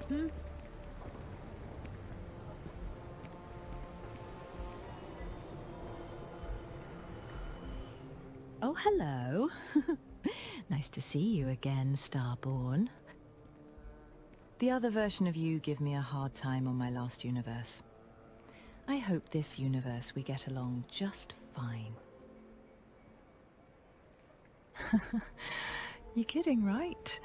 Hmm? Oh, hello. Nice to see you again, Starborn. The other version of you give me a hard time on my last universe. I hope this universe we get along just fine. You're kidding, right?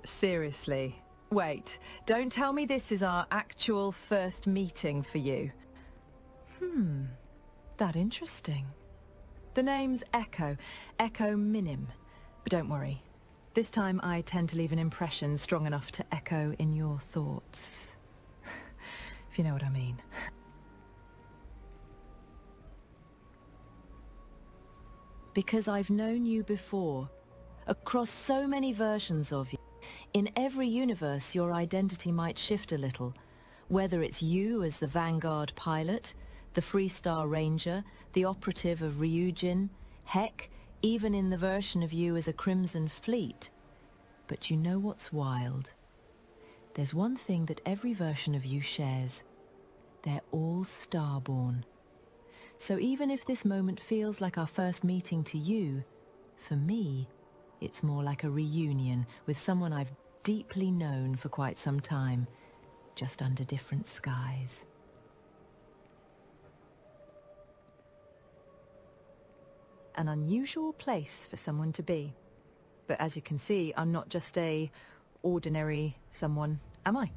Seriously. Wait, don't tell me this is our actual first meeting for you. That interesting. The name's Echo Minim. But don't worry. This time I tend to leave an impression strong enough to echo in your thoughts. If you know what I mean. Because I've known you before, across so many versions of you. In every universe, your identity might shift a little. Whether it's you as the Vanguard pilot, the Freestar Ranger, the operative of Ryujin, heck, even in the version of you as a Crimson Fleet. But you know what's wild? There's one thing that every version of you shares. They're all Starborn. So even if this moment feels like our first meeting to you, for me, it's more like a reunion with someone I've deeply known for quite some time, just under different skies. An unusual place for someone to be. But as you can see, I'm not just a ordinary someone, am I?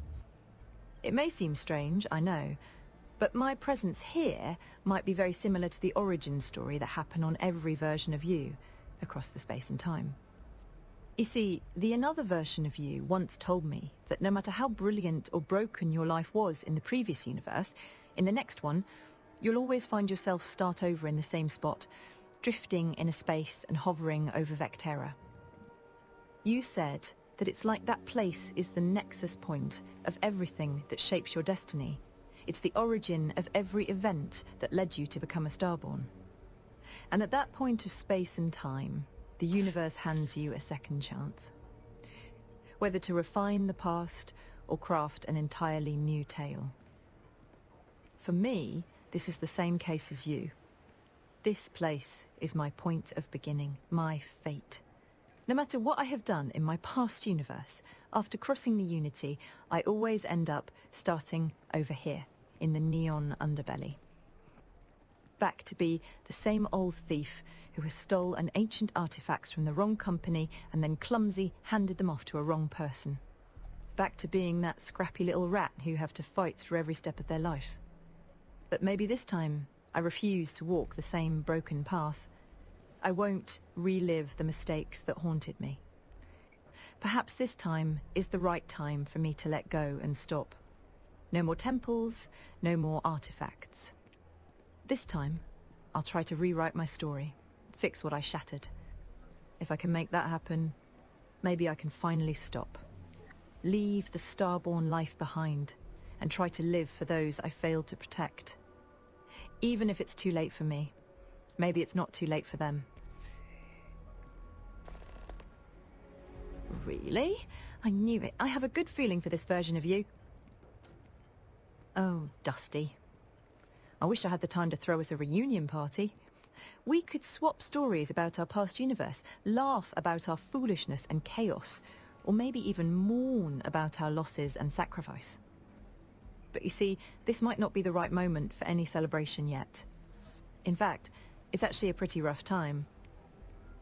It may seem strange, I know, but my presence here might be very similar to the origin story that happened on every version of you, across the space and time. You see, the another version of you once told me that no matter how brilliant or broken your life was in the previous universe, in the next one, you'll always find yourself start over in the same spot, drifting in a space and hovering over Vectera. You said that it's like that place is the nexus point of everything that shapes your destiny. It's the origin of every event that led you to become a Starborn. And at that point of space and time, the universe hands you a second chance. Whether to refine the past or craft an entirely new tale. For me, this is the same case as you. This place is my point of beginning, my fate. No matter what I have done in my past universe, after crossing the Unity, I always end up starting over here, in the neon underbelly. Back to be the same old thief who has stolen ancient artifacts from the wrong company and then clumsy handed them off to a wrong person. Back to being that scrappy little rat who have to fight through every step of their life. But maybe this time I refuse to walk the same broken path. I won't relive the mistakes that haunted me. Perhaps this time is the right time for me to let go and stop. No more temples, no more artifacts. This time, I'll try to rewrite my story, fix what I shattered. If I can make that happen, maybe I can finally stop. Leave the Starborn life behind and try to live for those I failed to protect. Even if it's too late for me, maybe it's not too late for them. Really? I knew it. I have a good feeling for this version of you. Oh, Dusty. I wish I had the time to throw us a reunion party. We could swap stories about our past universe, laugh about our foolishness and chaos, or maybe even mourn about our losses and sacrifice. But you see, this might not be the right moment for any celebration yet. In fact, it's actually a pretty rough time.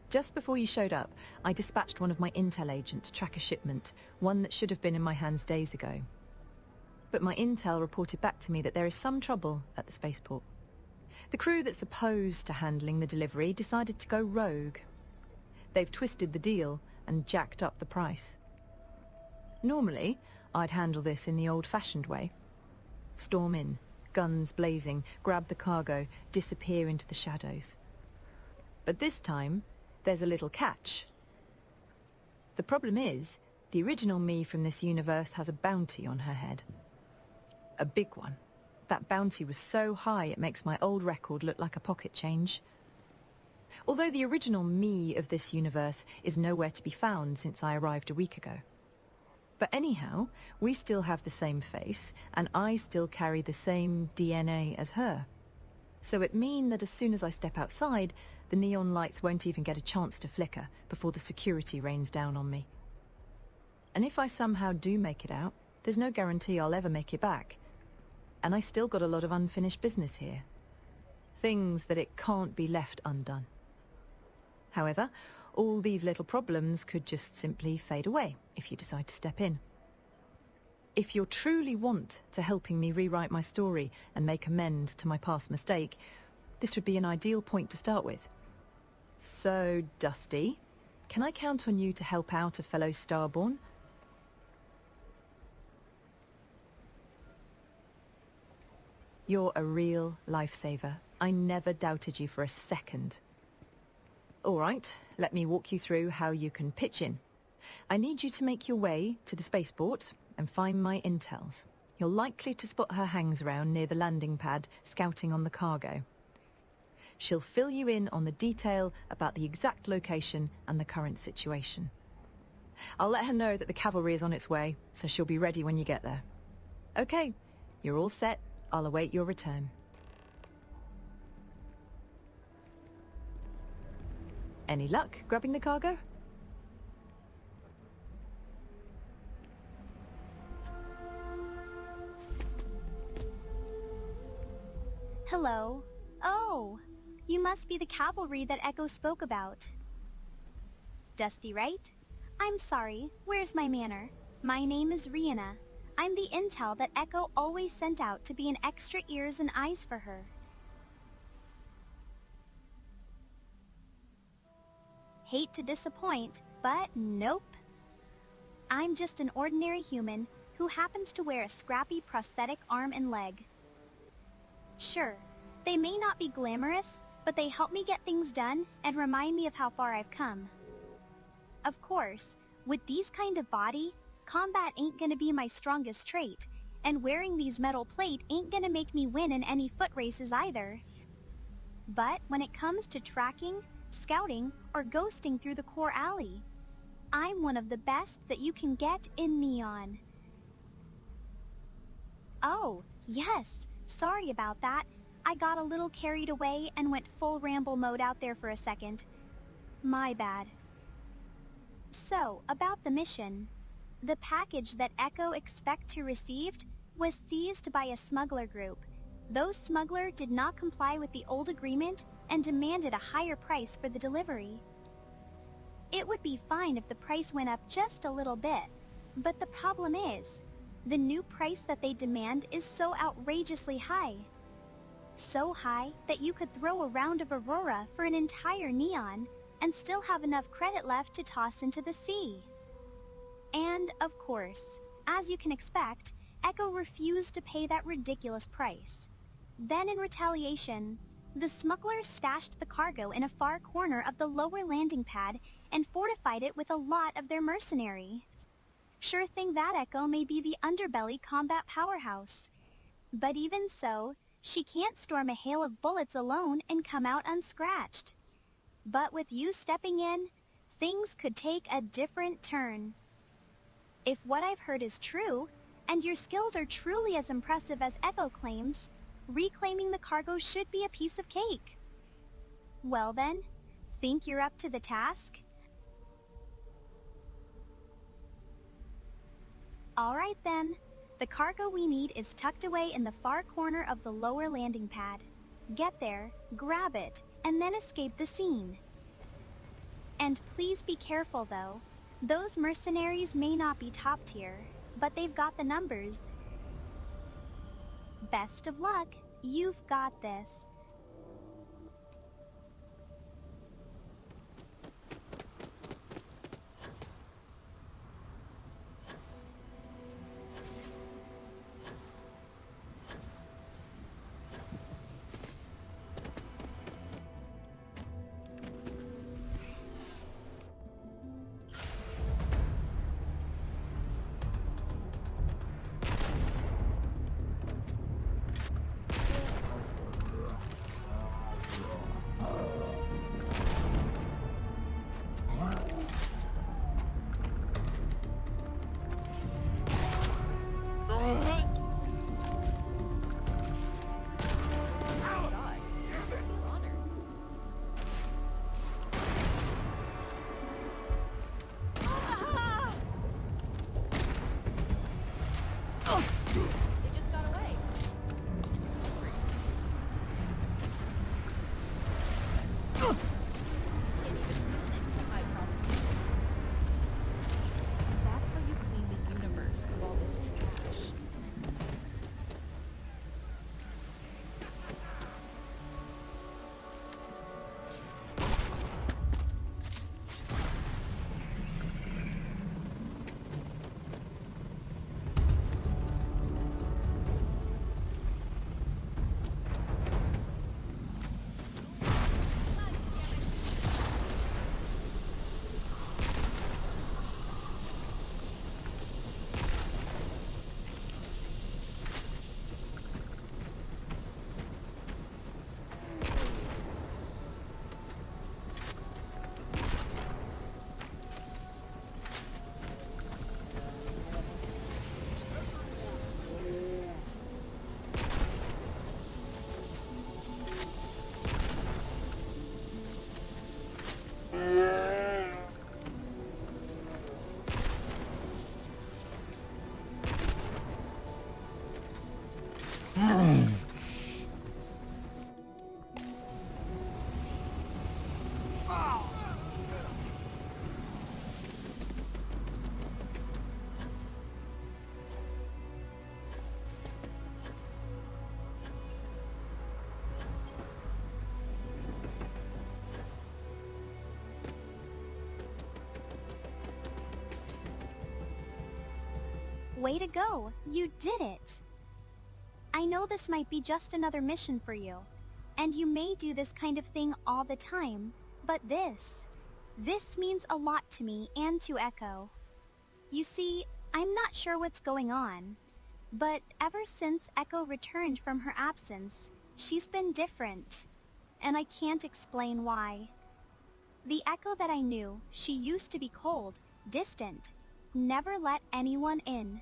Just before you showed up, I dispatched one of my intel agents to track a shipment, one that should have been in my hands days ago. But my intel reported back to me that there is some trouble at the spaceport. The crew that's opposed to handling the delivery decided to go rogue. They've twisted the deal and jacked up the price. Normally, I'd handle this in the old-fashioned way. Storm in, guns blazing, grab the cargo, disappear into the shadows. But this time, there's a little catch. The problem is, the original me from this universe has a bounty on her head. A big one. That bounty was so high it makes my old record look like a pocket change. Although the original me of this universe is nowhere to be found since I arrived a week ago. But anyhow, we still have the same face, and I still carry the same DNA as her. So it means that as soon as I step outside, the neon lights won't even get a chance to flicker before the security rains down on me. And if I somehow do make it out, there's no guarantee I'll ever make it back. And I still got a lot of unfinished business here. Things that it can't be left undone. However, all these little problems could just simply fade away if you decide to step in. If you truly want to helping me rewrite my story and make amend to my past mistake, this would be an ideal point to start with. So, Dusty, can I count on you to help out a fellow Starborn? You're a real lifesaver. I never doubted you for a second. All right, let me walk you through how you can pitch in. I need you to make your way to the spaceport and find my intels. You're likely to spot her hangs around near the landing pad, scouting on the cargo. She'll fill you in on the detail about the exact location and the current situation. I'll let her know that the cavalry is on its way, so she'll be ready when you get there. Okay, you're all set. I'll await your return. Any luck grabbing the cargo? Hello. Oh, you must be the cavalry that Echo spoke about. Dusty, right? I'm sorry, where's my manner? My name is Rihanna. I'm the intel that Echo always sent out to be an extra ears and eyes for her. Hate to disappoint, but nope. I'm just an ordinary human who happens to wear a scrappy prosthetic arm and leg. Sure, they may not be glamorous, but they help me get things done and remind me of how far I've come. Of course, with these kind of body, combat ain't gonna be my strongest trait, and wearing these metal plate ain't gonna make me win in any foot races either. But when it comes to tracking, scouting, or ghosting through the core alley, I'm one of the best that you can get in Neon. Oh, yes, sorry about that. I got a little carried away and went full ramble mode out there for a second. My bad. So, about the mission. The package that Echo expect to received was seized by a smuggler group. Those smuggler did not comply with the old agreement and demanded a higher price for the delivery. It would be fine if the price went up just a little bit, but the problem is, the new price that they demand is so outrageously high. So high that you could throw a round of Aurora for an entire Neon and still have enough credit left to toss into the sea. And, of course, as you can expect, Echo refused to pay that ridiculous price. Then in retaliation, the smugglers stashed the cargo in a far corner of the lower landing pad and fortified it with a lot of their mercenary. Sure thing that Echo may be the underbelly combat powerhouse. But even so, she can't storm a hail of bullets alone and come out unscratched. But with you stepping in, things could take a different turn. If what I've heard is true, and your skills are truly as impressive as Echo claims, reclaiming the cargo should be a piece of cake. Well then, think you're up to the task? Alright then, the cargo we need is tucked away in the far corner of the lower landing pad. Get there, grab it, and then escape the scene. And please be careful though. Those mercenaries may not be top tier, but they've got the numbers. Best of luck, you've got this. Way to go! You did it! I know this might be just another mission for you, and you may do this kind of thing all the time, but this means a lot to me and to Echo. You see, I'm not sure what's going on, but ever since Echo returned from her absence, she's been different, and I can't explain why. The Echo that I knew, she used to be cold, distant, never let anyone in.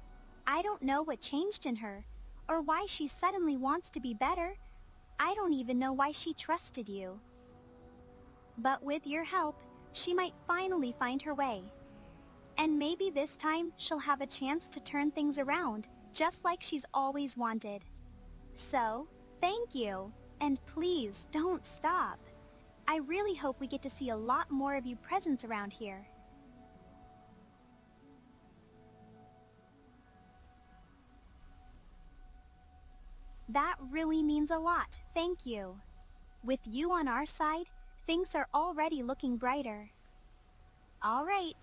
I don't know what changed in her, or why she suddenly wants to be better. I don't even know why she trusted you. But with your help, she might finally find her way. And maybe this time she'll have a chance to turn things around, just like she's always wanted. So, thank you, and please don't stop. I really hope we get to see a lot more of you presents around here. That really means a lot, thank you. With you on our side, things are already looking brighter. All right,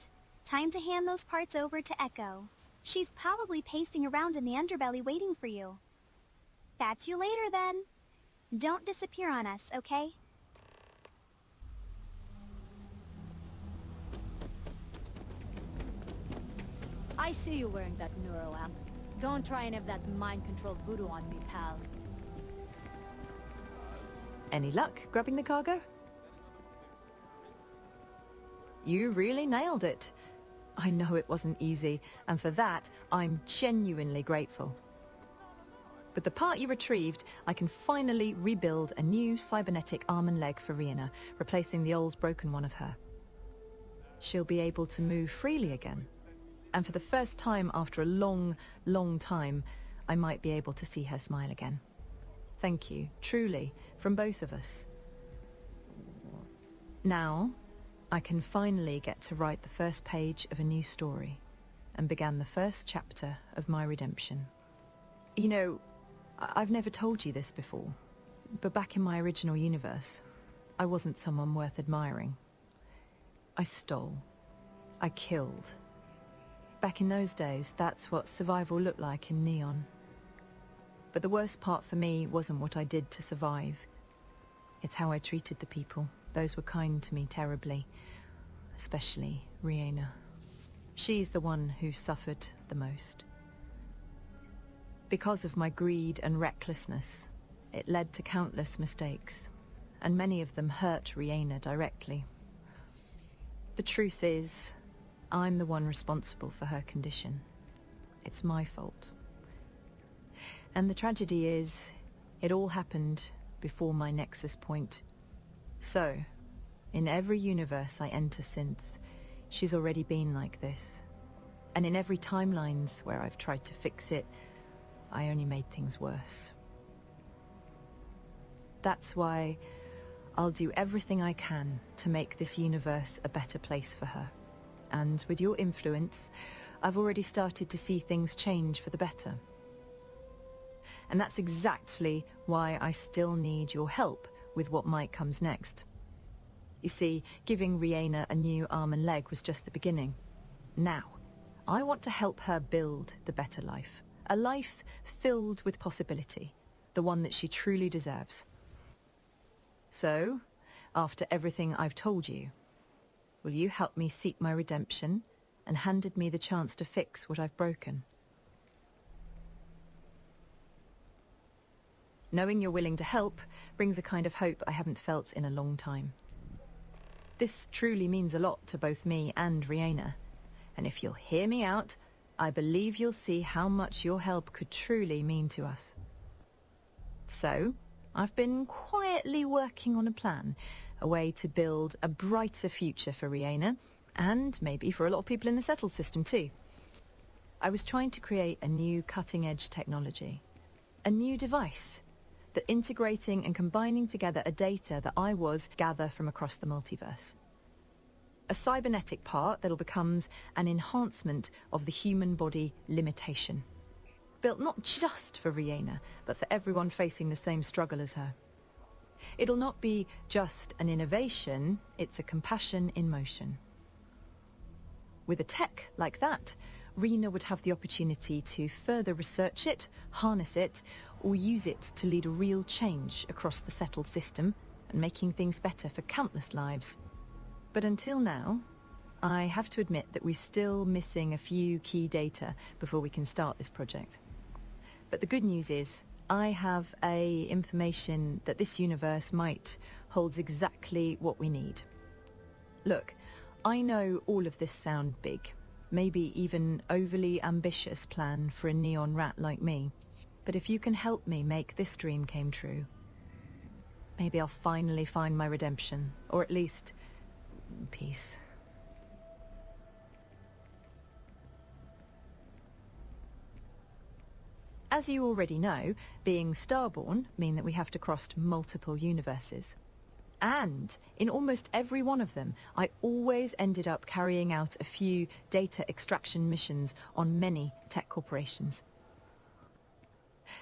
time to hand those parts over to Echo. She's probably pacing around in the underbelly waiting for you. Catch you later then. Don't disappear on us, okay? I see you wearing that neuro amp. Don't try and have that mind-controlled voodoo on me, pal. Any luck grabbing the cargo? You really nailed it. I know it wasn't easy, and for that, I'm genuinely grateful. With the part you retrieved, I can finally rebuild a new cybernetic arm and leg for Rihanna, replacing the old broken one of her. She'll be able to move freely again. And for the first time after a long, long time, I might be able to see her smile again. Thank you, truly, from both of us. Now, I can finally get to write the first page of a new story, and began the first chapter of my redemption. You know, I've never told you this before, but back in my original universe, I wasn't someone worth admiring. I stole. I killed. Back in those days, that's what survival looked like in Neon. But the worst part for me wasn't what I did to survive. It's how I treated the people. Those were kind to me terribly. Especially Rihanna. She's the one who suffered the most. Because of my greed and recklessness, it led to countless mistakes, and many of them hurt Rihanna directly. The truth is, I'm the one responsible for her condition. It's my fault. And the tragedy is, it all happened before my nexus point. So, in every universe I enter since, she's already been like this. And in every timelines where I've tried to fix it, I only made things worse. That's why I'll do everything I can to make this universe a better place for her. And with your influence, I've already started to see things change for the better. And that's exactly why I still need your help with what might comes next. You see, giving Rihanna a new arm and leg was just the beginning. Now, I want to help her build the better life. A life filled with possibility. The one that she truly deserves. So, after everything I've told you, will you help me seek my redemption and handed me the chance to fix what I've broken? Knowing you're willing to help brings a kind of hope I haven't felt in a long time. This truly means a lot to both me and Rihanna, and if you'll hear me out, I believe you'll see how much your help could truly mean to us. So, I've been quietly working on a plan, a way to build a brighter future for Rihanna, and maybe for a lot of people in the settled system too. I was trying to create a new cutting-edge technology, a new device, that integrating and combining together a data that I gather from across the multiverse. A cybernetic part that'll become an enhancement of the human body limitation. Built not just for Rihanna, but for everyone facing the same struggle as her. It'll not be just an innovation, it's a compassion in motion. With a tech like that, Rena would have the opportunity to further research it, harness it, or use it to lead a real change across the settled system and making things better for countless lives. But until now, I have to admit that we're still missing a few key data before we can start this project. But the good news is, I have information that this universe might holds exactly what we need. Look, I know all of this sound big, maybe even overly ambitious plan for a neon rat like me. But if you can help me make this dream come true, maybe I'll finally find my redemption, or at least peace. As you already know, being Starborn mean that we have to cross multiple universes. And in almost every one of them, I always ended up carrying out a few data extraction missions on many tech corporations.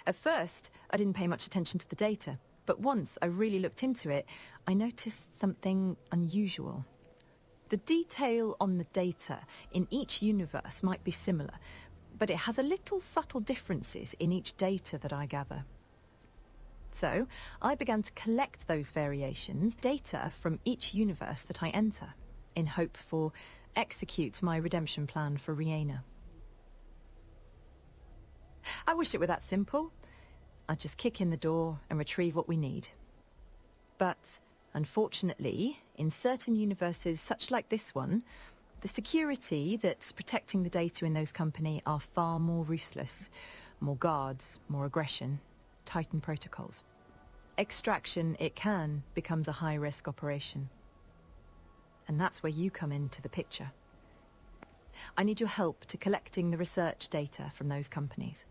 At first, I didn't pay much attention to the data, but once I really looked into it, I noticed something unusual. The detail on the data in each universe might be similar, but it has a little subtle differences in each data that I gather. So, I began to collect those variations, data from each universe that I enter, in hope for execute my redemption plan for Rihanna. I wish it were that simple. I'd just kick in the door and retrieve what we need. But, unfortunately, in certain universes such like this one, the security that's protecting the data in those companies are far more ruthless. More guards, more aggression, tightened protocols. Extraction, it can, becomes a high-risk operation. And that's where you come into the picture. I need your help to collecting the research data from those companies.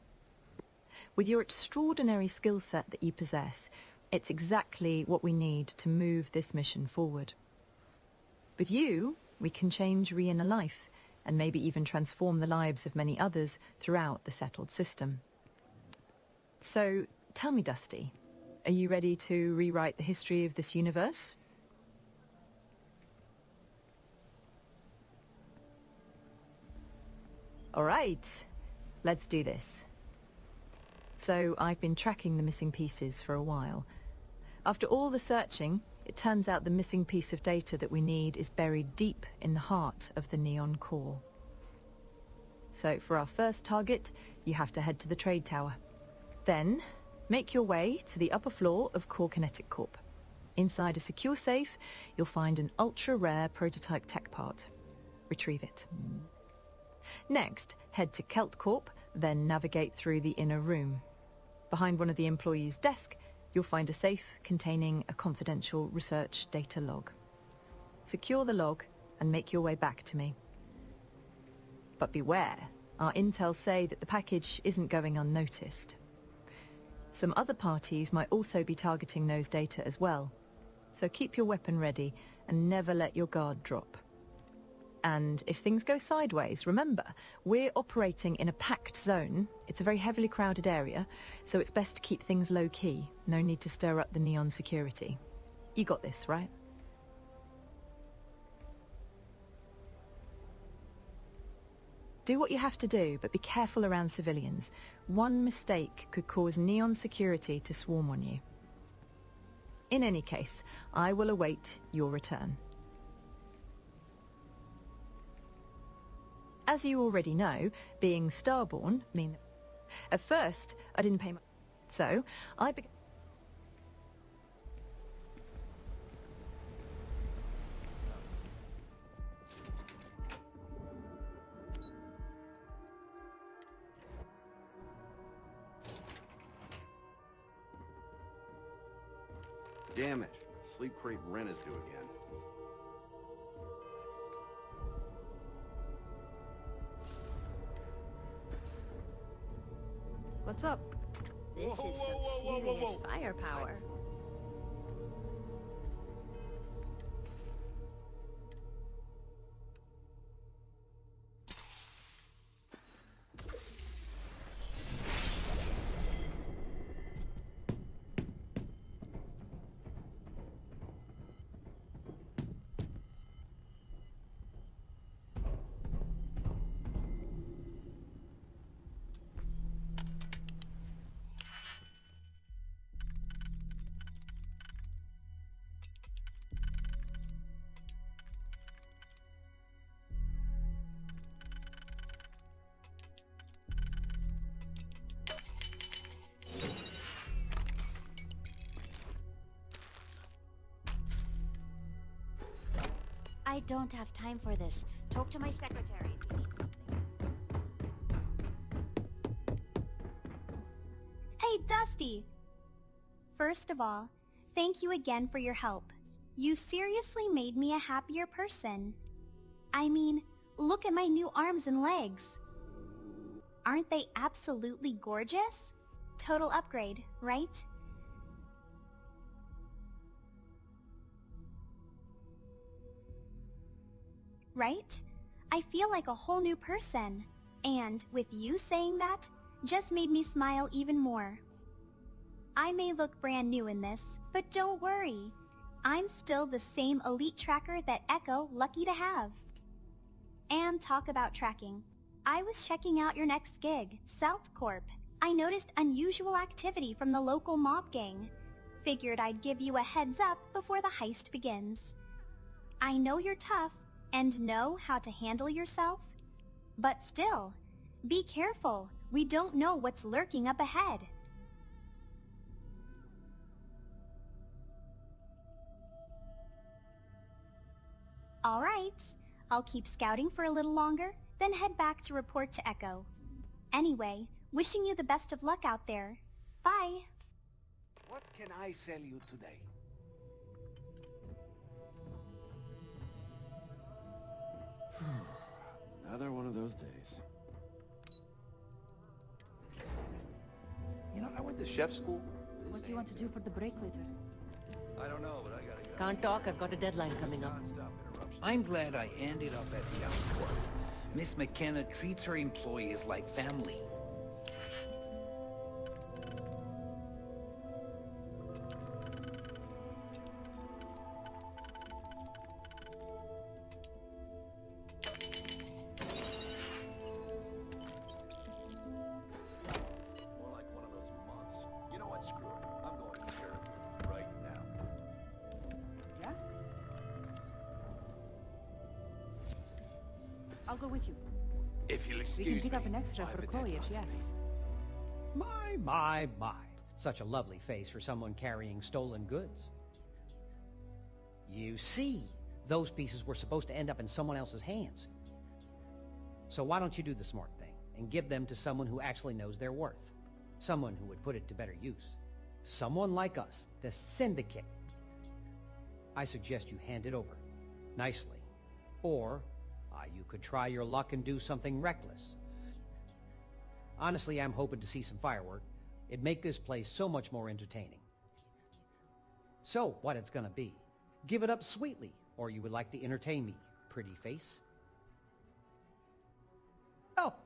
With your extraordinary skill set that you possess, it's exactly what we need to move this mission forward. With you, we can change Rihanna life, and maybe even transform the lives of many others throughout the settled system. So, tell me, Dusty, are you ready to rewrite the history of this universe? All right, let's do this. So, I've been tracking the missing pieces for a while. After all the searching, it turns out the missing piece of data that we need is buried deep in the heart of the Neon core. So for our first target, you have to head to the trade tower. Then, make your way to the upper floor of Core Kinetic Corp. Inside a secure safe, you'll find an ultra-rare prototype tech part. Retrieve it. Next, head to Kelt Corp, then navigate through the inner room. Behind one of the employees' desk, you'll find a safe containing a confidential research data log. Secure the log and make your way back to me. But beware, our intel say that the package isn't going unnoticed. Some other parties might also be targeting those data as well, so keep your weapon ready and never let your guard drop. And if things go sideways, remember, we're operating in a packed zone. It's a very heavily crowded area, so it's best to keep things low-key. No need to stir up the Neon security. You got this, right? Do what you have to do, but be careful around civilians. One mistake could cause Neon security to swarm on you. In any case, I will await your return. As you already know, being Starborn mean that at first I didn't pay much, so I began. Damn it, Sleep Crate rent is due again. What's up? This is some serious firepower. I don't have time for this. Talk to my secretary if you need something. Hey, Dusty! First of all, thank you again for your help. You seriously made me a happier person. I mean, look at my new arms and legs. Aren't they absolutely gorgeous? Total upgrade, right? Right? I feel like a whole new person. And with you saying that, just made me smile even more. I may look brand new in this, but don't worry. I'm still the same elite tracker that Echo lucky to have. And talk about tracking. I was checking out your next gig, South Corp. I noticed unusual activity from the local mob gang. Figured I'd give you a heads up before the heist begins. I know you're tough and know how to handle yourself, but still, be careful. We don't know what's lurking up ahead. Alright, I'll keep scouting for a little longer, then head back to report to Echo. Anyway, wishing you the best of luck out there. Bye! What can I sell you today? Another one of those days. You know, I went to chef school. What do you want to do for the break later? I don't know, but I gotta go. Can't talk, I've got a deadline coming up. Non-stop interruptions. I'm glad I ended up at the Outcourt. Miss McKenna treats her employees like family. More like one of those months. You know what? Screw it. I'm going to therapy right now. Yeah? I'll go with you. If you'll We excuse can me. pick up an extra I have for a Chloe if she deadline to asks. My. Such a lovely face for someone carrying stolen goods. You see, those pieces were supposed to end up in someone else's hands. So why don't you do the smart thing and give them to someone who actually knows their worth? Someone who would put it to better use. Someone like us, the Syndicate. I suggest you hand it over, nicely. Or, you could try your luck and do something reckless. Honestly, I'm hoping to see some firework. It'd make this place so much more entertaining. So, what it's gonna be? Give it up sweetly, or you would like to entertain me, pretty face?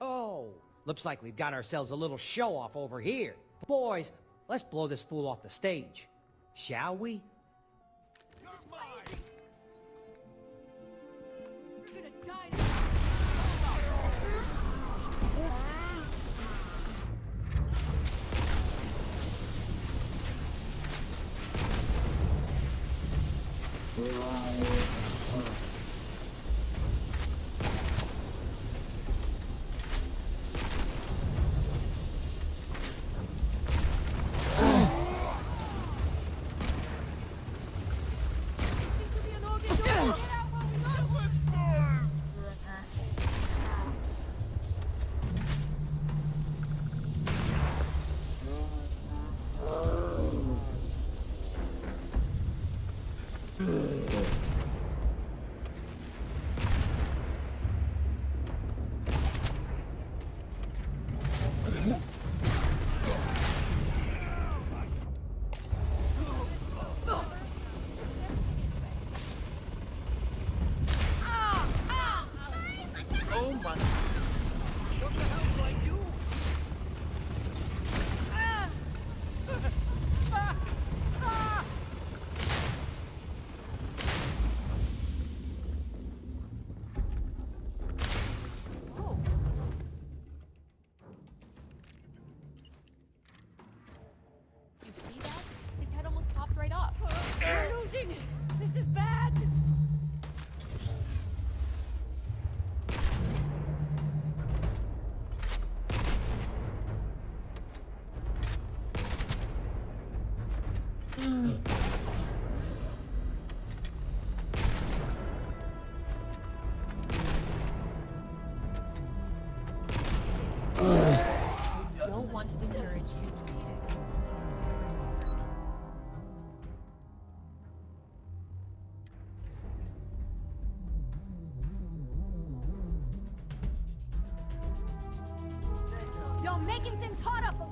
Oh! Looks like we've got ourselves a little show-off over here. Boys, let's blow this fool off the stage. Shall we? You're gonna die. Oh my... What the hell do I do? You see that? His head almost popped right off. We're losing! This is bad! want to discourage you. You're making things harder for...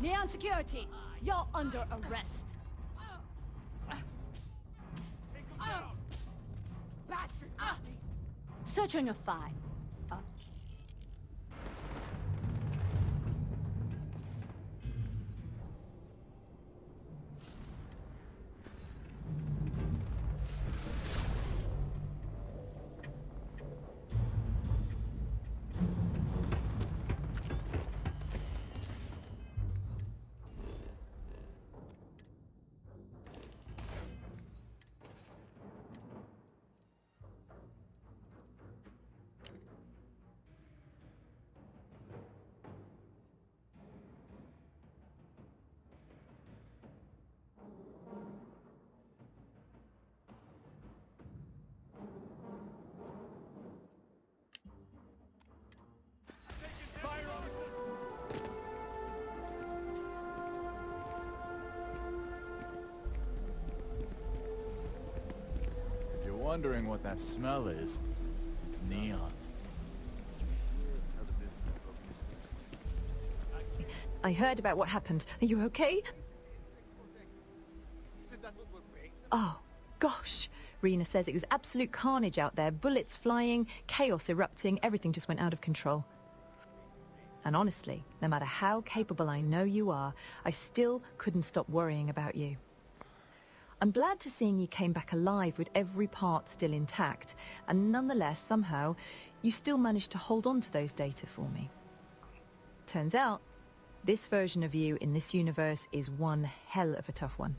Neon Security, you're under arrest. Bastard! Search on your file. If you're wondering what that smell is, it's neon. I heard about what happened. Are you okay? Oh, gosh. Rena says it was absolute carnage out there. Bullets flying, chaos erupting, everything just went out of control. And honestly, no matter how capable I know you are, I still couldn't stop worrying about you. I'm glad to seeing you came back alive with every part still intact, and nonetheless, somehow, you still managed to hold on to those data for me. Turns out, this version of you in this universe is one hell of a tough one.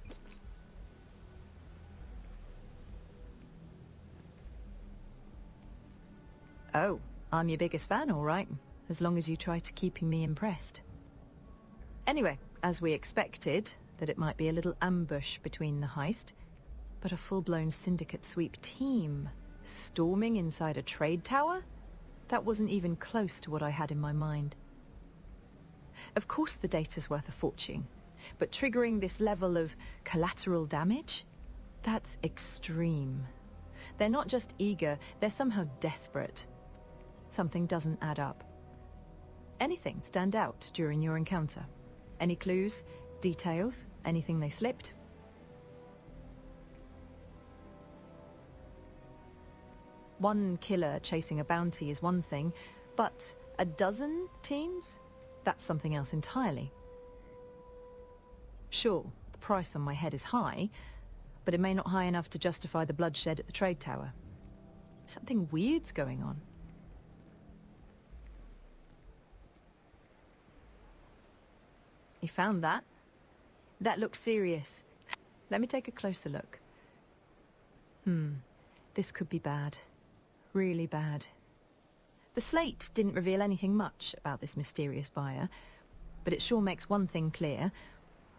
Oh, I'm your biggest fan, all right, as long as you try to keeping me impressed. Anyway, as we expected, that it might be a little ambush between the heist, but a full-blown syndicate sweep team storming inside a trade tower? That wasn't even close to what I had in my mind. Of course the data's worth a fortune, but triggering this level of collateral damage? That's extreme. They're not just eager, they're somehow desperate. Something doesn't add up. Anything stand out during your encounter? Any clues? Details? Anything they slipped? One killer chasing a bounty is one thing, but a dozen teams? That's something else entirely. Sure, the price on my head is high, but it may not high enough to justify the bloodshed at the trade tower. Something weird's going on. You found that? That looks serious. Let me take a closer look. This could be bad. Really bad. The slate didn't reveal anything much about this mysterious buyer, but it sure makes one thing clear.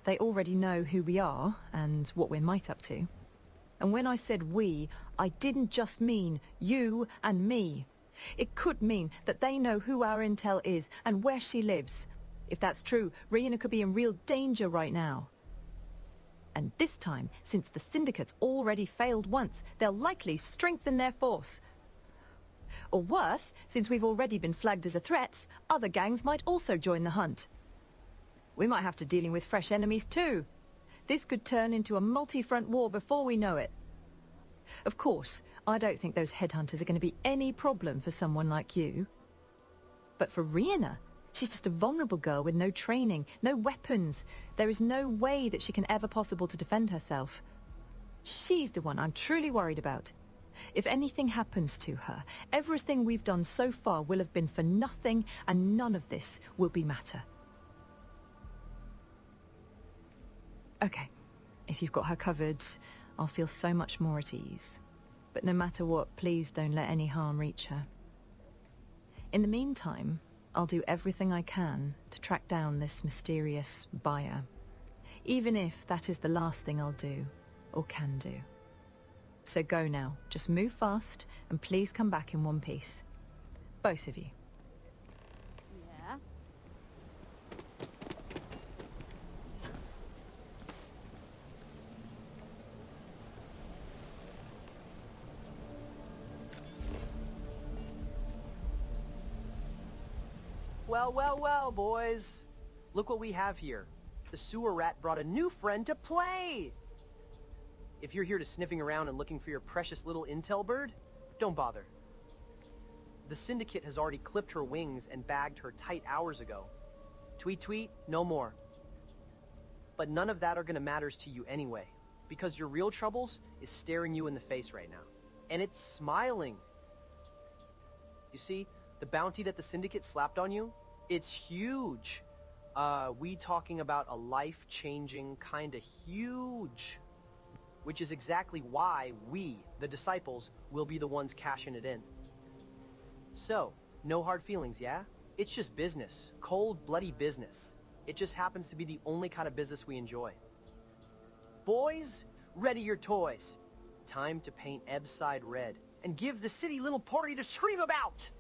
They already know who we are and what we're might up to. And when I said we, I didn't just mean you and me. It could mean that they know who our intel is and where she lives. If that's true, Rena could be in real danger right now. And this time, since the syndicate's already failed once, they'll likely strengthen their force. Or worse, since we've already been flagged as a threat, other gangs might also join the hunt. We might have to dealing with fresh enemies too. This could turn into a multi-front war before we know it. Of course, I don't think those headhunters are going to be any problem for someone like you. But for Rena, she's just a vulnerable girl with no training, no weapons. There is no way that she can ever possible to defend herself. She's the one I'm truly worried about. If anything happens to her, everything we've done so far will have been for nothing, and none of this will be matter. Okay, if you've got her covered, I'll feel so much more at ease. But no matter what, please don't let any harm reach her. In the meantime, I'll do everything I can to track down this mysterious buyer, even if that is the last thing I'll do, or can do. So go now, just move fast, and please come back in one piece. Both of you. Well, well, well, boys. Look what we have here. The sewer rat brought a new friend to play! If you're here to sniffing around and looking for your precious little intel bird, don't bother. The Syndicate has already clipped her wings and bagged her tight hours ago. Tweet tweet, no more. But none of that are gonna matters to you anyway, because your real troubles is staring you in the face right now. And it's smiling. You see, the bounty that the Syndicate slapped on you, it's huge. We talking about a life-changing, kinda huge. Which is exactly why we, the Disciples, will be the ones cashing it in. So, no hard feelings, yeah? It's just business. Cold, bloody business. It just happens to be the only kind of business we enjoy. Boys, ready your toys. Time to paint Ebbside red and give the city little party to scream about!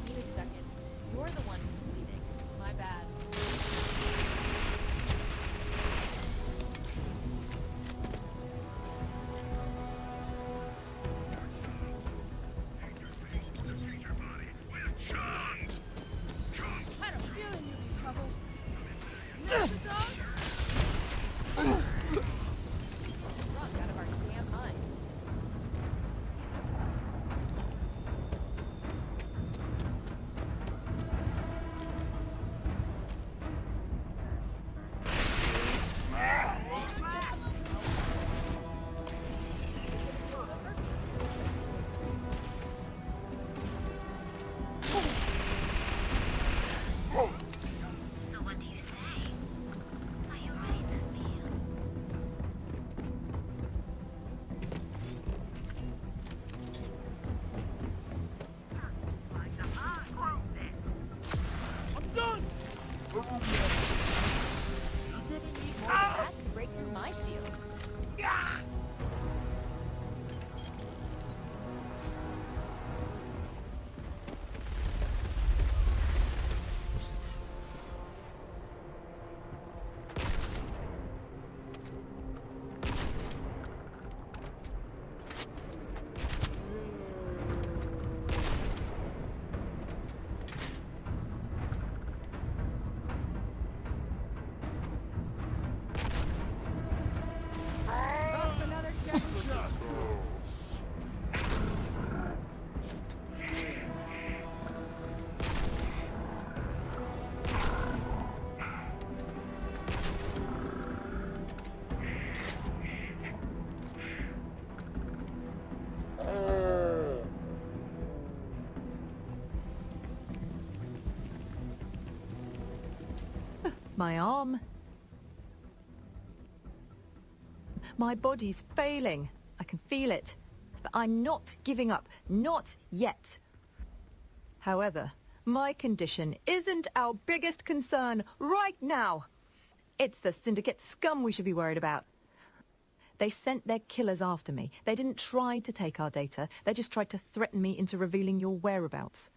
Wait a second. You're the one who's bleeding. My bad. Had a feeling you'd be trouble. Drunk out of our damn minds. To break through my shield. Bust another jet. My arm. My body's failing. I can feel it. But I'm not giving up. Not yet. However, my condition isn't our biggest concern right now. It's the Syndicate scum we should be worried about. They sent their killers after me. They didn't try to take our data. They just tried to threaten me into revealing your whereabouts.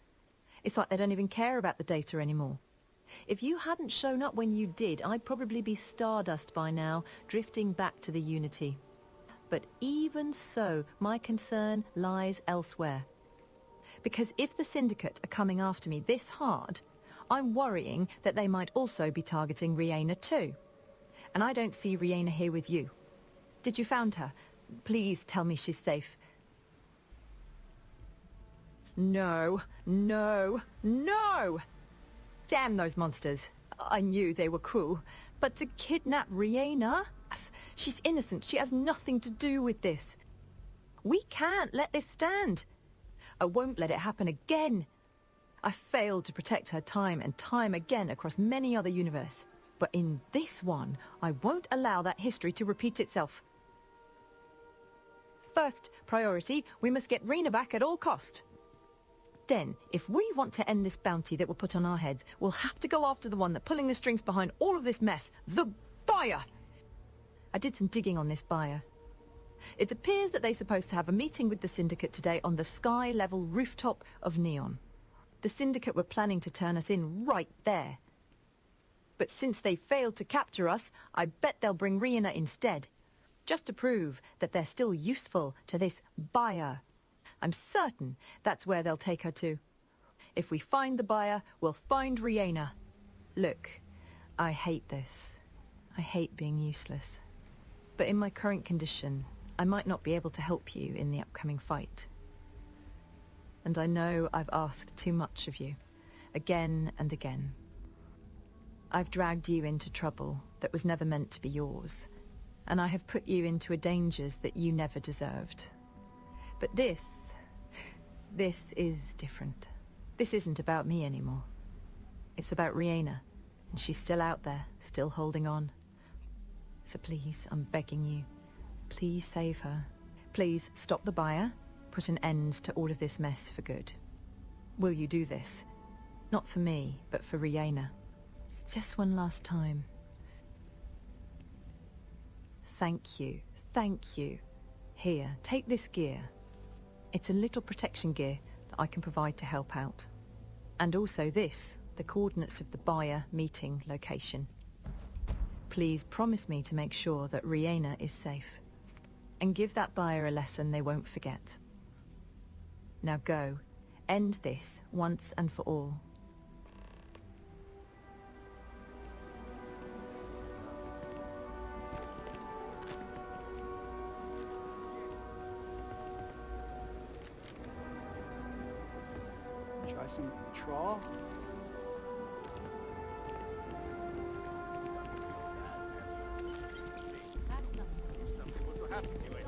It's like they don't even care about the data anymore. If you hadn't shown up when you did, I'd probably be stardust by now, drifting back to the Unity. But even so, my concern lies elsewhere. Because if the Syndicate are coming after me this hard, I'm worrying that they might also be targeting Rihanna too. And I don't see Rihanna here with you. Did you found her? Please tell me she's safe. No, no, no! Damn those monsters. I knew they were cruel. But to kidnap Rihanna? She's innocent. She has nothing to do with this. We can't let this stand. I won't let it happen again. I failed to protect her time and time again across many other universes. But in this one, I won't allow that history to repeat itself. First priority, we must get Rena back at all cost. Then, if we want to end this bounty that were put on our heads, we'll have to go after the one that's pulling the strings behind all of this mess, the buyer! I did some digging on this buyer. It appears that they're supposed to have a meeting with the Syndicate today on the sky-level rooftop of Neon. The Syndicate were planning to turn us in right there. But since they failed to capture us, I bet they'll bring Rihanna instead. Just to prove that they're still useful to this buyer. I'm certain that's where they'll take her to. If we find the buyer, we'll find Rihanna. Look, I hate this. I hate being useless. But in my current condition, I might not be able to help you in the upcoming fight. And I know I've asked too much of you, again and again. I've dragged you into trouble that was never meant to be yours, and I have put you into dangers that you never deserved. But this is different. This isn't about me anymore. It's about Rihanna, and she's still out there, still holding on. So please, I'm begging you, please save her. Please stop the buyer, put an end to all of this mess for good. Will you do this? Not for me, but for Rihanna. Just one last time. Thank you. Thank you. Here, take this gear. It's a little protection gear that I can provide to help out. And also this, the coordinates of the buyer meeting location. Please promise me to make sure that Rihanna is safe. And give that buyer a lesson they won't forget. Now go. End this once and for all. Try some trawl? Something will perhaps do it.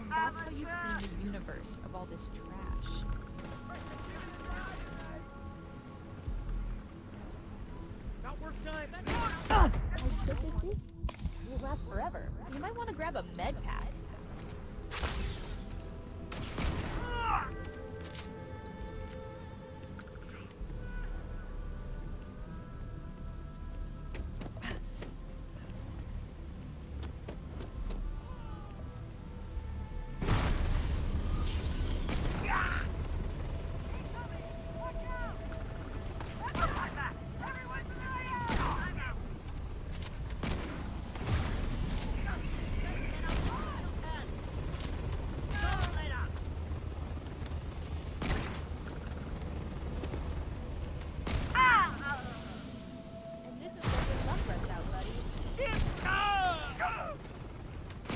That's how you clean the universe of all this trash. Not worth time. Will last forever. You might want to grab a med pack.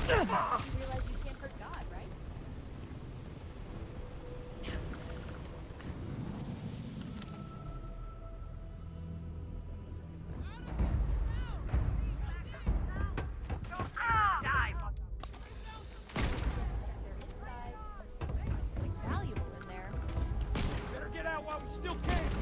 You realize you can't hurt God, right? Better get out while we still can.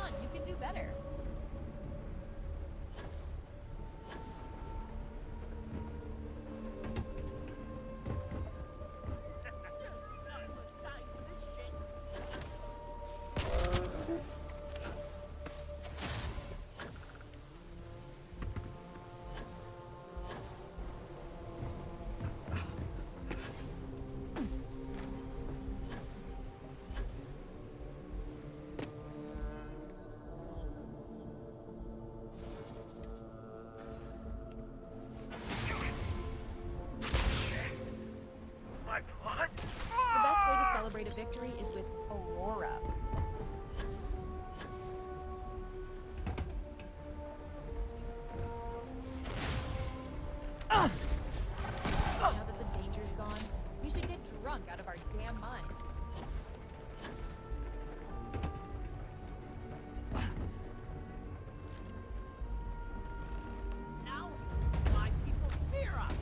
on, you can do better. The best way to celebrate a victory is with Aurora. Now that the danger's gone, we should get drunk out of our damn minds. Now you see why people fear us.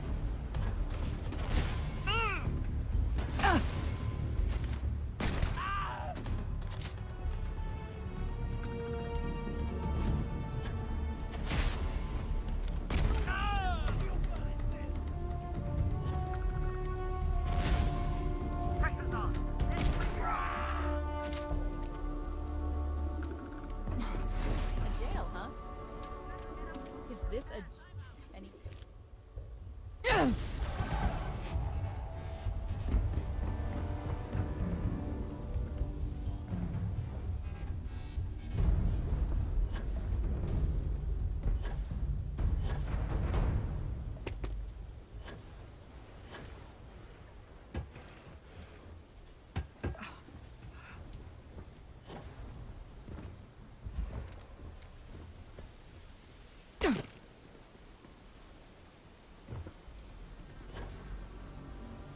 A jail, huh? Is this any?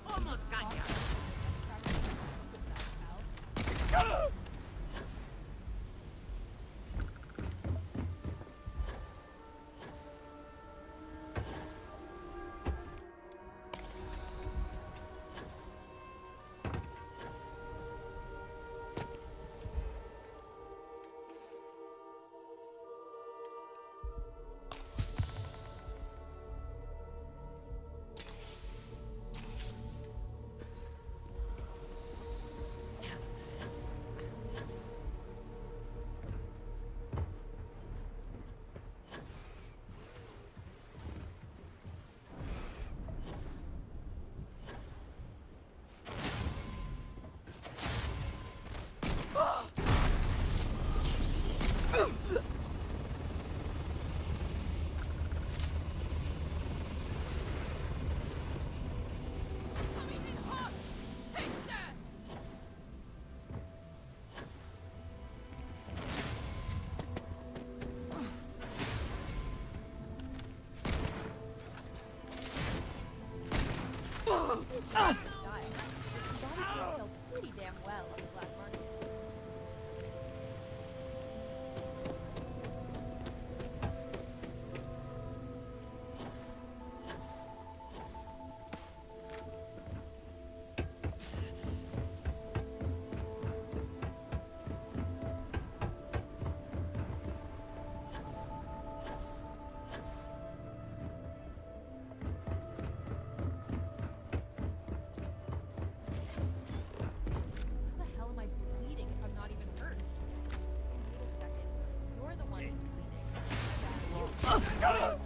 Almost got ya. Style. His body can sell pretty damn well on the black market. How the hell am I bleeding if I'm not even hurt? Wait a second. You're the one who's bleeding.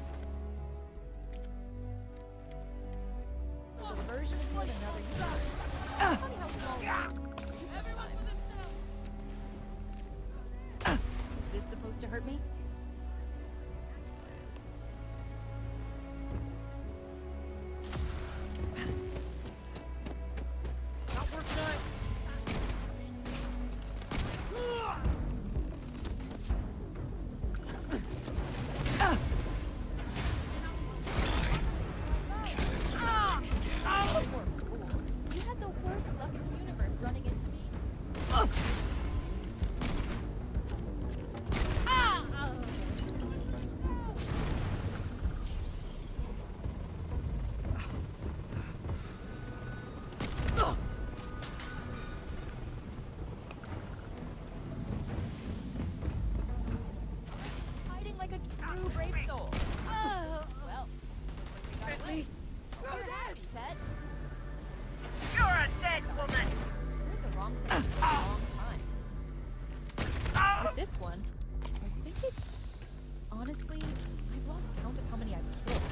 A version of you in another universe. Funny how small everyone was himself. Is this supposed to hurt me? Not worth it. Poor fool. You had the worst luck in the universe running into me. Hiding like a true brave soul. Oh, well, at least screw this, pet. You're a dead woman! You're in the wrong place at the wrong time. With this one, I think it's... Honestly, I've lost count of how many I've killed.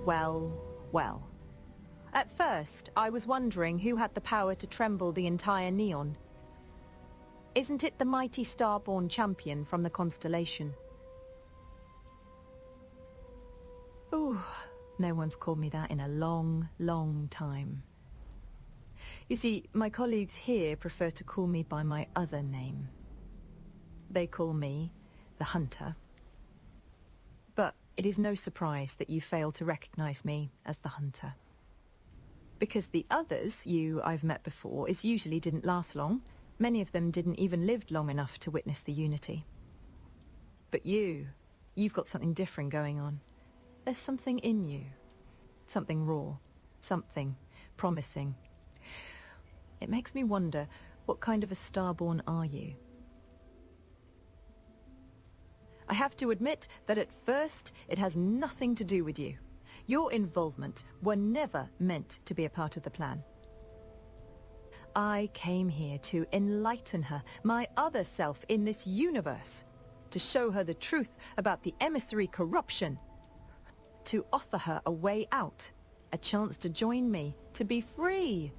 Well, well. At first, I was wondering who had the power to tremble the entire Neon. Isn't it the mighty Starborn champion from the constellation? Ooh, no one's called me that in a long, long time. You see, my colleagues here prefer to call me by my other name. They call me the Hunter. But it is no surprise that you fail to recognize me as the Hunter. Because the others I've met before usually didn't last long. Many of them didn't even live long enough to witness the Unity. But you've got something different going on. There's something in you. Something raw. Something promising. It makes me wonder, what kind of a Starborn are you? I have to admit that at first, it has nothing to do with you. Your involvement were never meant to be a part of the plan. I came here to enlighten her, my other self in this universe, to show her the truth about the emissary corruption, to offer her a way out, a chance to join me, to be free.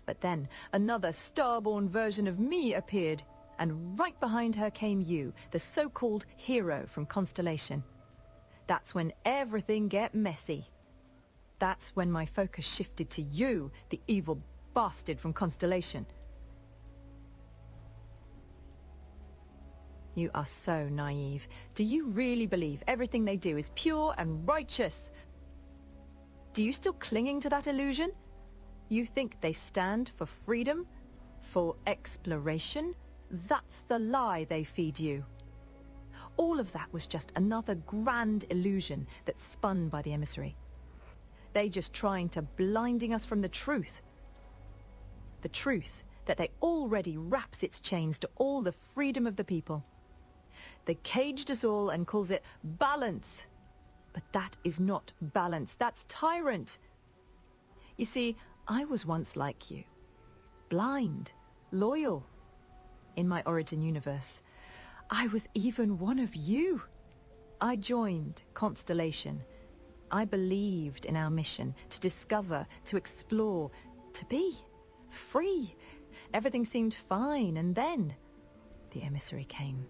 But then another Starborn version of me appeared, and right behind her came you, the so-called hero from Constellation. That's when everything get messy. That's when my focus shifted to you, the evil bastard from Constellation. You are so naive. Do you really believe everything they do is pure and righteous? Do you still clinging to that illusion? You think they stand for freedom? For exploration? That's the lie they feed you. All of that was just another grand illusion that's spun by the emissary. They just trying to blinding us from the truth. The truth that they already wraps its chains to all the freedom of the people. They caged us all and calls it balance. But that is not balance, that's tyrant. You see, I was once like you. Blind, loyal. In my origin universe, I was even one of you. I joined Constellation. I believed in our mission to discover, to explore, to be free. Everything seemed fine, and then the emissary came.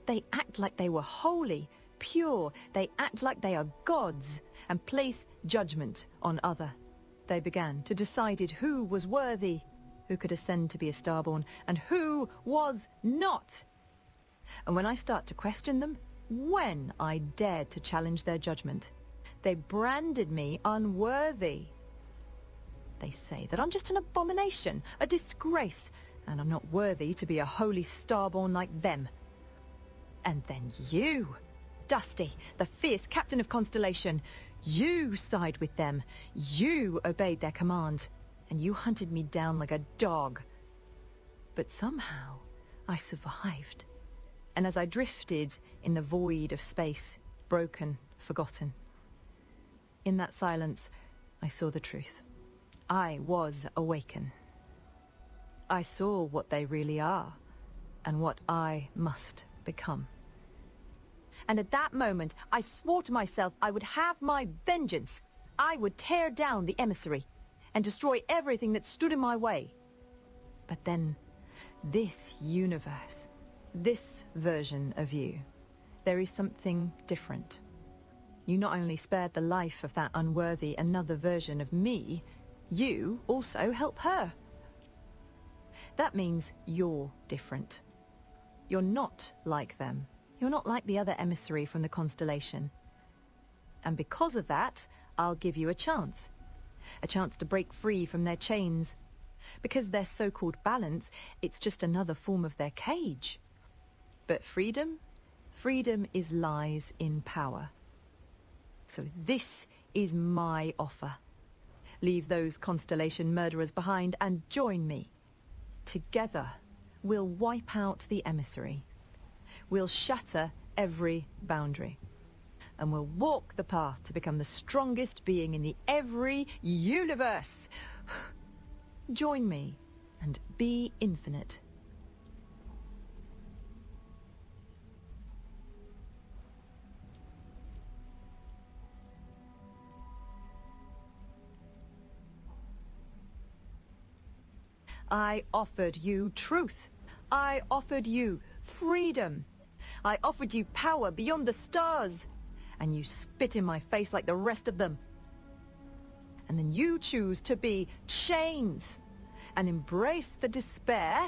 They act like they were holy, pure. They act like they are gods and place judgment on other. They began to decide who was worthy, who could ascend to be a Starborn, and who was not. And when I start to question them, when I dared to challenge their judgment, they branded me unworthy. They say that I'm just an abomination, a disgrace, and I'm not worthy to be a holy Starborn like them. And then you, Dusty, the fierce captain of Constellation, you side with them. You obeyed their command, and you hunted me down like a dog. But somehow, I survived. And as I drifted in the void of space, broken, forgotten, in that silence, I saw the truth. I was awakened. I saw what they really are, and what I must become. And at that moment, I swore to myself I would have my vengeance. I would tear down the emissary and destroy everything that stood in my way. But then, this universe, this version of you, there is something different. You not only spared the life of that unworthy another version of me, you also help her. That means you're different. You're not like them. You're not like the other emissary from the Constellation. And because of that, I'll give you a chance. A chance to break free from their chains. Because their so-called balance, it's just another form of their cage. But freedom? Freedom is lies in power. So this is my offer. Leave those Constellation murderers behind and join me. Together, we'll wipe out the emissary. We'll shatter every boundary. And we'll walk the path to become the strongest being in the every universe. Join me and be infinite. I offered you truth. I offered you freedom. I offered you power beyond the stars. And you spit in my face like the rest of them. And then you choose to be chains and embrace the despair.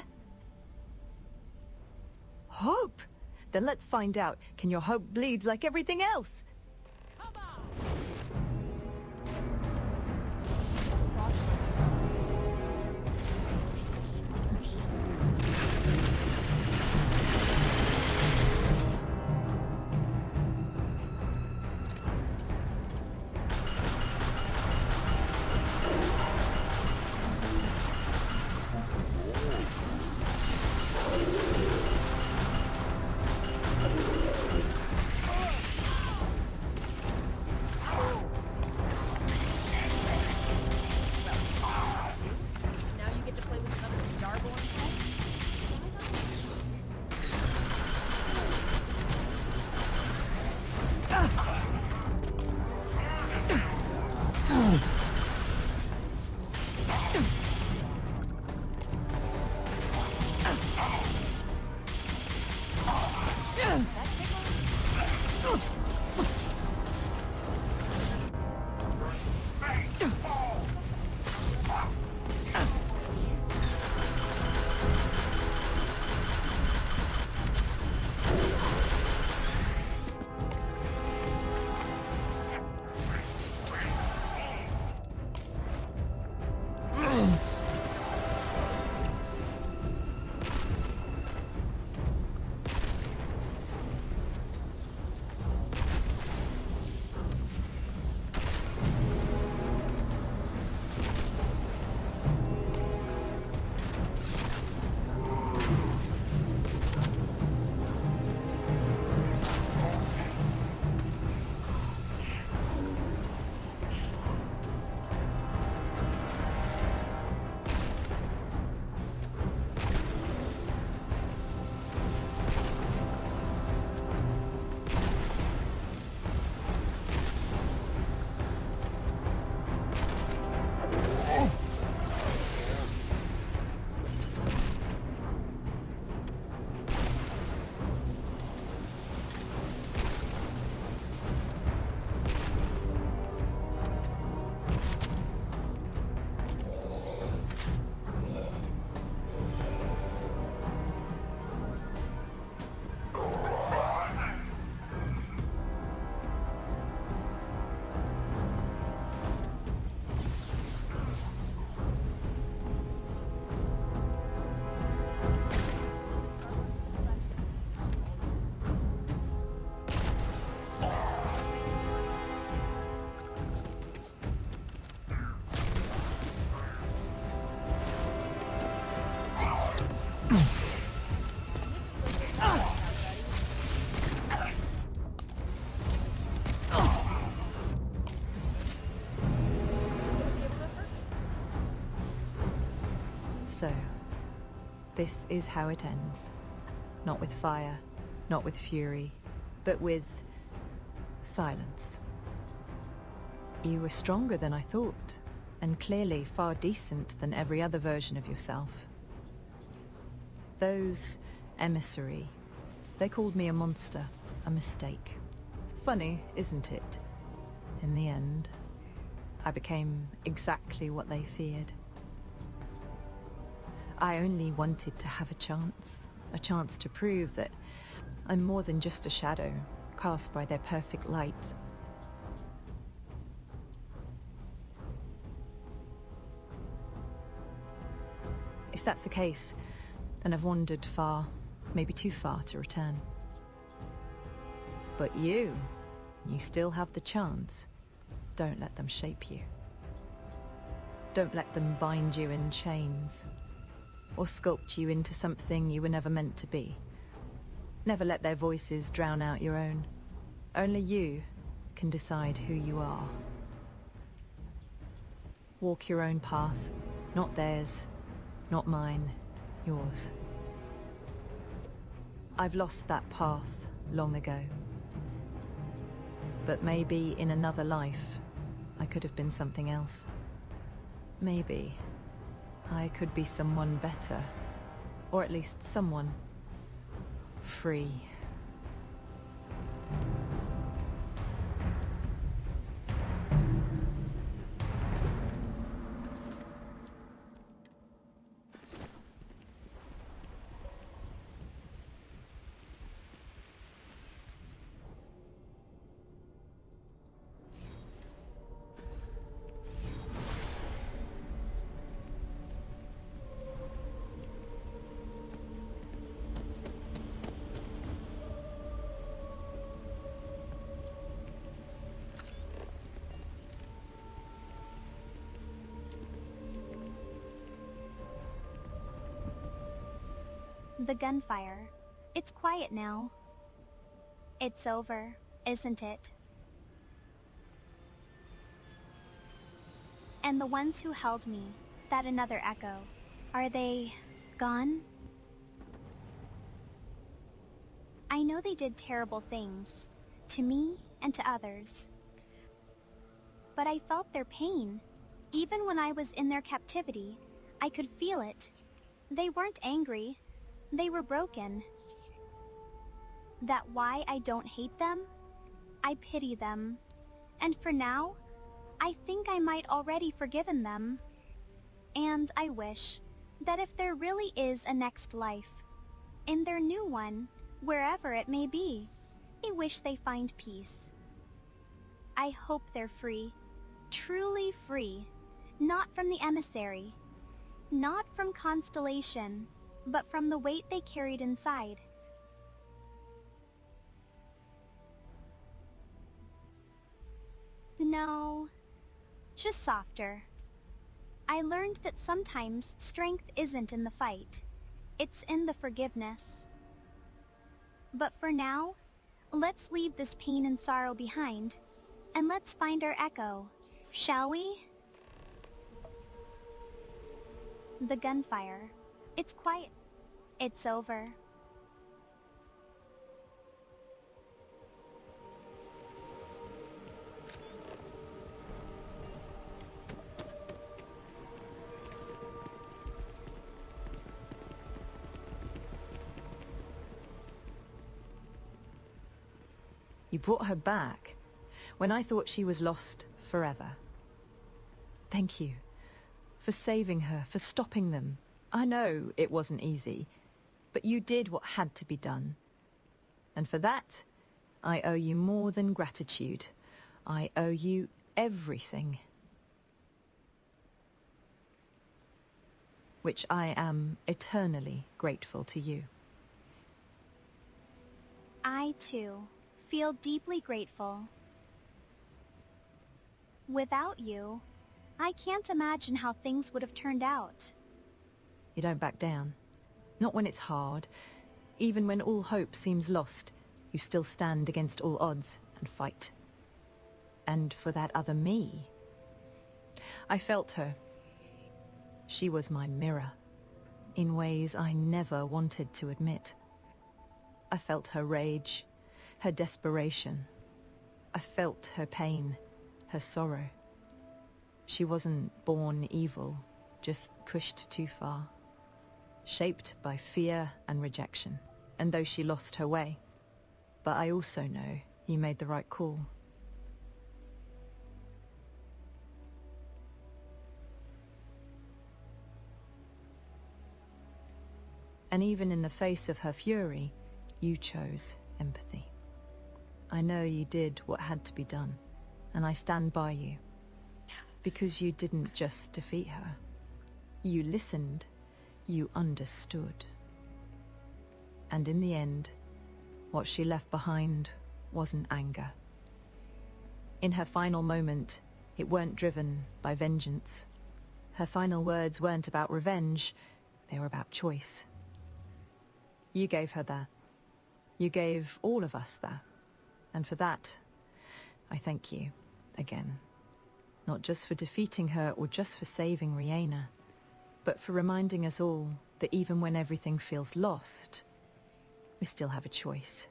Hope? Then let's find out. Can your hope bleed like everything else? So, this is how it ends. Not with fire, not with fury, but with silence. You were stronger than I thought, and clearly far decent than every other version of yourself. Those emissary, they called me a monster, a mistake. Funny, isn't it? In the end, I became exactly what they feared. I only wanted to have a chance to prove that I'm more than just a shadow, cast by their perfect light. If that's the case, then I've wandered far, maybe too far to return. But you still have the chance. Don't let them shape you. Don't let them bind you in chains, or sculpt you into something you were never meant to be. Never let their voices drown out your own. Only you can decide who you are. Walk your own path, not theirs, not mine, yours. I've lost that path long ago. But maybe in another life, I could have been something else. Maybe I could be someone better, or at least someone free. The gunfire. It's quiet now. It's over, isn't it? And the ones who held me, that another echo, are they gone? I know they did terrible things, to me and to others. But I felt their pain. Even when I was in their captivity, I could feel it. They weren't angry. They were broken. That why I don't hate them? I pity them. And for now, I think I might already forgiven them. And I wish that if there really is a next life, in their new one, wherever it may be, I wish they find peace. I hope they're free, truly free, not from the emissary, not from Constellation, but from the weight they carried inside. No, just softer. I learned that sometimes strength isn't in the fight, it's in the forgiveness. But for now, let's leave this pain and sorrow behind, and let's find our echo, shall we? The gunfire. It's quiet. It's over. You brought her back, when I thought she was lost forever. Thank you, for saving her, for stopping them. I know it wasn't easy, but you did what had to be done. And for that, I owe you more than gratitude. I owe you everything. Which I am eternally grateful to you. I, too, feel deeply grateful. Without you, I can't imagine how things would have turned out. You don't back down. Not when it's hard. Even when all hope seems lost, you still stand against all odds and fight. And for that other me, I felt her. She was my mirror, in ways I never wanted to admit. I felt her rage, her desperation. I felt her pain, her sorrow. She wasn't born evil, just pushed too far. Shaped by fear and rejection, and though she lost her way. But I also know you made the right call. And even in the face of her fury, you chose empathy. I know you did what had to be done, and I stand by you. Because you didn't just defeat her. You listened, you understood. And in the end, what she left behind wasn't anger. In her final moment, it weren't driven by vengeance. Her final words weren't about revenge, they were about choice. You gave her that. You gave all of us that. And for that, I thank you again. Not just for defeating her or just for saving Rihanna, but for reminding us all that even when everything feels lost, we still have a choice.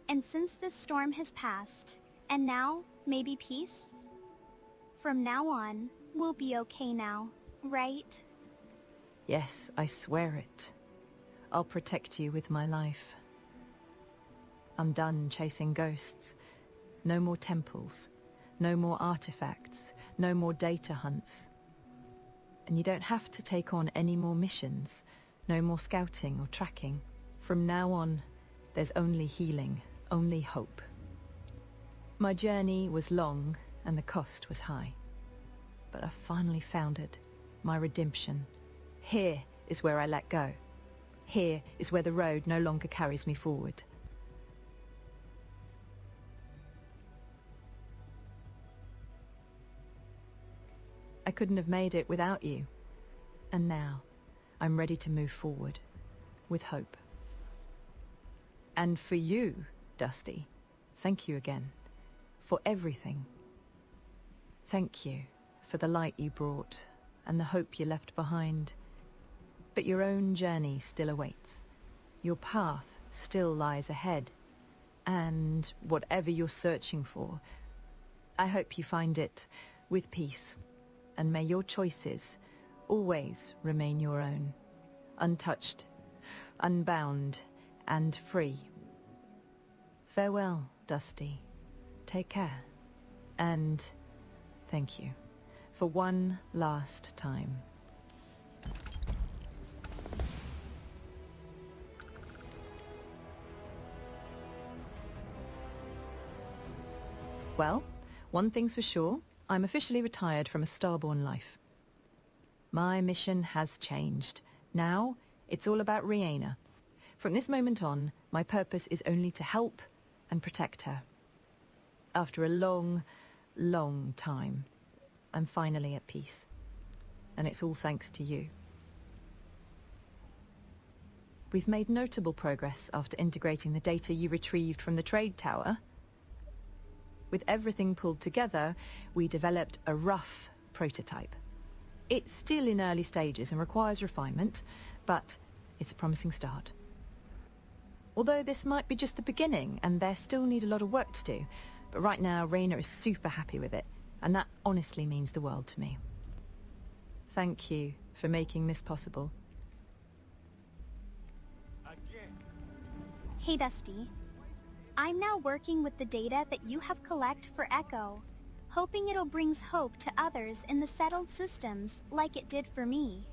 And since this storm has passed, and now, maybe peace? From now on, we'll be okay now, right? Yes, I swear it. I'll protect you with my life. I'm done chasing ghosts. No more temples. No more artifacts. No more data hunts. And you don't have to take on any more missions. No more scouting or tracking. From now on, there's only healing, only hope. My journey was long and the cost was high. But I finally found it, my redemption. Here is where I let go. Here is where the road no longer carries me forward. I couldn't have made it without you. And now, I'm ready to move forward, with hope. And for you, Dusty, thank you again, for everything. Thank you for the light you brought, and the hope you left behind. But your own journey still awaits. Your path still lies ahead. And whatever you're searching for, I hope you find it with peace. And may your choices always remain your own, untouched, unbound, and free. Farewell, Dusty. Take care. And thank you for one last time. Well, one thing's for sure. I'm officially retired from a starborn life. My mission has changed. Now, it's all about Rihanna. From this moment on, my purpose is only to help and protect her. After a long, long time, I'm finally at peace. And it's all thanks to you. We've made notable progress after integrating the data you retrieved from the trade tower. With everything pulled together, we developed a rough prototype. It's still in early stages and requires refinement, but it's a promising start. Although this might be just the beginning, and there still need a lot of work to do, but right now, Raina is super happy with it, and that honestly means the world to me. Thank you for making this possible. Hey, Dusty. I'm now working with the data that you have collected for Echo, hoping it'll bring hope to others in the settled systems like it did for me.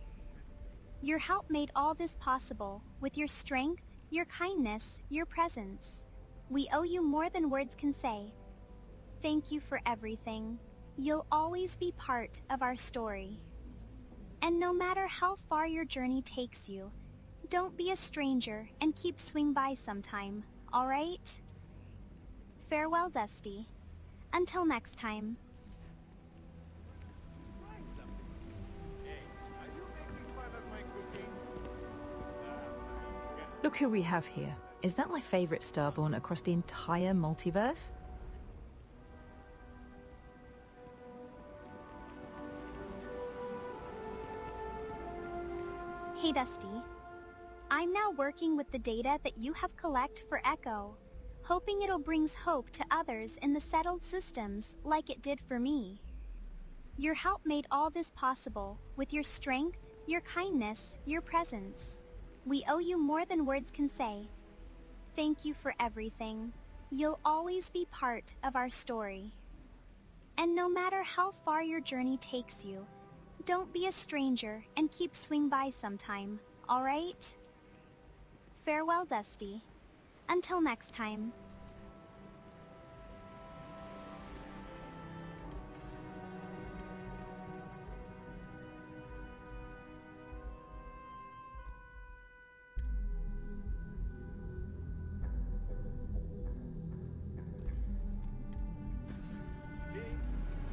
Your help made all this possible, with your strength, your kindness, your presence. We owe you more than words can say. Thank you for everything. You'll always be part of our story. And no matter how far your journey takes you, don't be a stranger and keep swing by sometime, all right? Farewell, Dusty. Until next time. Look who we have here. Is that my favorite starborn across the entire multiverse? Hey, Hey, Dusty. I'm now working with the data that you have collected for Echo, hoping it'll brings hope to others in the settled systems like it did for me. Your help made all this possible with your strength, your kindness, your presence. We owe you more than words can say. Thank you for everything. You'll always be part of our story. And no matter how far your journey takes you, don't be a stranger and keep swing by sometime, alright? Farewell, Dusty. Until next time.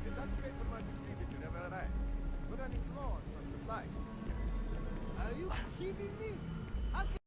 Did that crate for my distributor ever arrive? We're running low on some supplies. Are you kidding me?